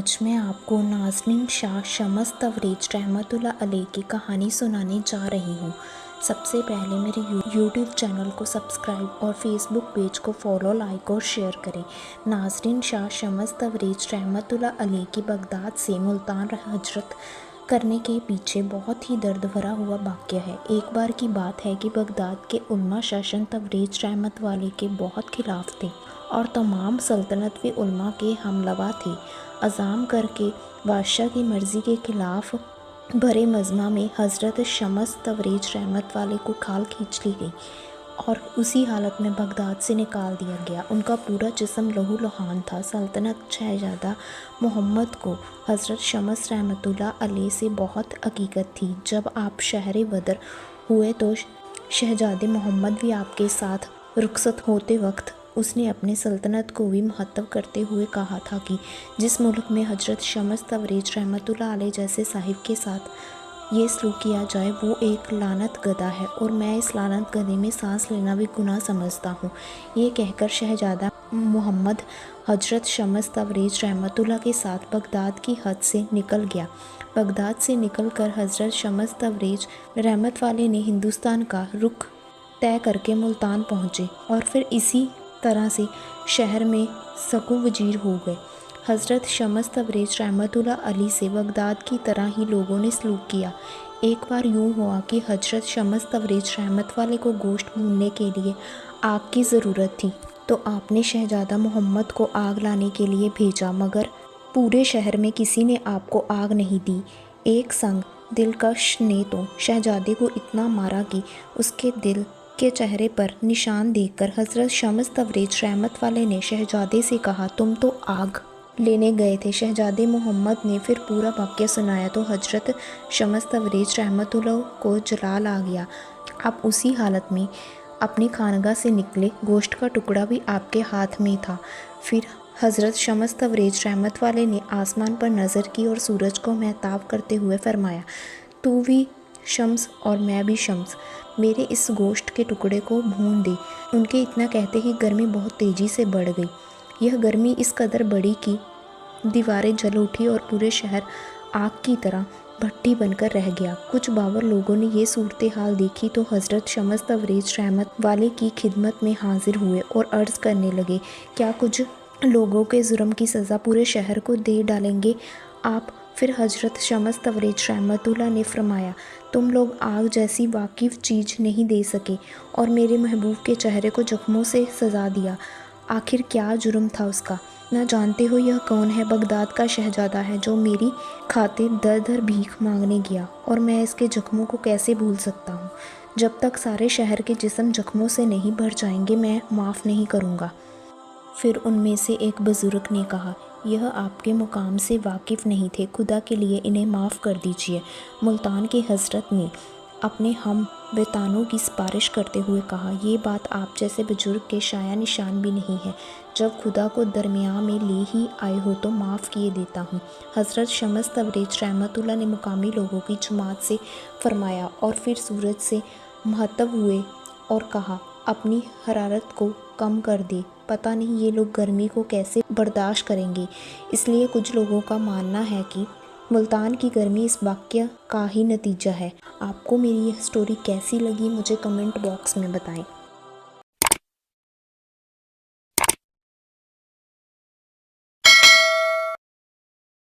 آج میں آپ کو نازنین شاہ شمس تبریز رحمتہ علیہ کی کہانی سنانے جا رہی ہوں۔ سب سے پہلے میرے یوٹیوب چینل کو سبسکرائب اور فیس بک پیج کو فالو، لائک اور شیئر کریں۔ نازنین شاہ شمس تبریز رحمتہ علیہ کی بغداد سے ملتان ہجرت کرنے کے پیچھے بہت ہی درد بھرا ہوا واقعہ ہے۔ ایک بار کی بات ہے کہ بغداد کے علماء شاشن تبریز رحمت والے کے بہت خلاف تھے اور تمام سلطنتی علماء کے ہملوا تھے۔ عزم کر کے بادشاہ کی مرضی کے خلاف بھرے مجمع میں حضرت شمس تبریز رحمت والے کو کھال کھینچ لی گئی اور اسی حالت میں بغداد سے نکال دیا گیا۔ ان کا پورا جسم لہو لہان تھا۔ سلطنت شہزادہ محمد کو حضرت شمس رحمتہ علیہ سے بہت عقیدت تھی۔ جب آپ شہر بدر ہوئے تو شہزادے محمد بھی آپ کے ساتھ رخصت ہوتے وقت اس نے اپنی سلطنت کو بھی مخاطب کرتے ہوئے کہا تھا کہ جس ملک میں حضرت شمس تبریز رحمتہ علیہ جیسے صاحب کے ساتھ یہ سلوک کیا جائے وہ ایک لعنت گدا ہے اور میں اس لعنت گدے میں سانس لینا بھی گناہ سمجھتا ہوں۔ یہ کہہ کر شہزادہ محمد حضرت شمس تبریز رحمتہ اللہ کے ساتھ بغداد کی حد سے نکل گیا۔ بغداد سے نکل کر حضرت شمس تبریز رحمت والے نے ہندوستان کا رخ طے کر کے ملتان پہنچے اور پھر اسی طرح سے شہر میں سکو وزیر ہو گئے۔ حضرت شمس تبریز رحمتہ علیہ سے بغداد کی طرح ہی لوگوں نے سلوک کیا۔ ایک بار یوں ہوا کہ حضرت شمس تبریز رحمت والے کو گوشت بھوننے کے لیے آگ کی ضرورت تھی تو آپ نے شہزادہ محمد کو آگ لانے کے لیے بھیجا، مگر پورے شہر میں کسی نے آپ کو آگ نہیں دی۔ ایک سنگ دلکش نے تو شہزادے کو اتنا مارا کہ اس کے دل کے چہرے پر نشان دیکھ کر حضرت شمس تبریز رحمت والے نے شہزادے سے کہا تم تو آگ لینے گئے تھے۔ شہزادے محمد نے پھر پورا واقعہ سنایا تو حضرت شمس تبریز رحمت اللہ کو جلال آ گیا۔ آپ اسی حالت میں اپنی خانقاہ سے نکلے، گوشت کا ٹکڑا بھی آپ کے ہاتھ میں تھا۔ پھر حضرت شمس تبریز رحمت والے نے آسمان پر نظر کی اور سورج کو مہتاب کرتے ہوئے فرمایا تو بھی شمس اور میں بھی شمس، میرے اس گوشت کے ٹکڑے کو بھون دے۔ ان کے اتنا کہتے ہی گرمی بہت تیزی سے بڑھ گئی۔ یہ گرمی اس قدر بڑھی کہ دیواریں جل اٹھی اور پورے شہر آگ کی طرح بھٹی بن کر رہ گیا۔ کچھ باور لوگوں نے یہ صورتحال دیکھی تو حضرت شمس تبریز رحمت والے کی خدمت میں حاضر ہوئے اور عرض کرنے لگے کیا کچھ لوگوں کے جرم کی سزا پورے شہر کو دے ڈالیں گے آپ؟ پھر حضرت شمس تبریز رحمتہ اللہ نے فرمایا تم لوگ آگ جیسی واقف چیز نہیں دے سکے اور میرے محبوب کے چہرے کو زخموں سے سجا دیا۔ آخر کیا جرم تھا اس کا؟ نہ جانتے ہو یہ کون ہے؟ بغداد کا شہزادہ ہے جو میری خاطر در در بھیک مانگنے گیا اور میں اس کے زخموں کو کیسے بھول سکتا ہوں؟ جب تک سارے شہر کے جسم زخموں سے نہیں بھر جائیں گے میں معاف نہیں کروں گا۔ پھر ان میں سے ایک بزرگ نے کہا یہ آپ کے مقام سے واقف نہیں تھے، خدا کے لیے انہیں معاف کر دیجیے۔ ملتان کے حضرت نے اپنے ہم وطنوں کی سفارش کرتے ہوئے کہا یہ بات آپ جیسے بزرگ کے شایع نشان بھی نہیں ہے، جب خدا کو درمیان میں لے ہی آئے ہو تو معاف کیے دیتا ہوں۔ حضرت شمس تبریز رحمتہ اللہ نے مقامی لوگوں کی جماعت سے فرمایا اور پھر سورج سے مخاطب ہوئے اور کہا اپنی حرارت کو کم کر دے، پتہ نہیں یہ لوگ گرمی کو کیسے برداشت کریں گے۔ اس لیے کچھ لوگوں کا ماننا ہے کہ ملتان کی گرمی اس واقعہ کا ہی نتیجہ ہے۔ آپ کو میری یہ سٹوری کیسی لگی مجھے کمنٹ باکس میں بتائیں۔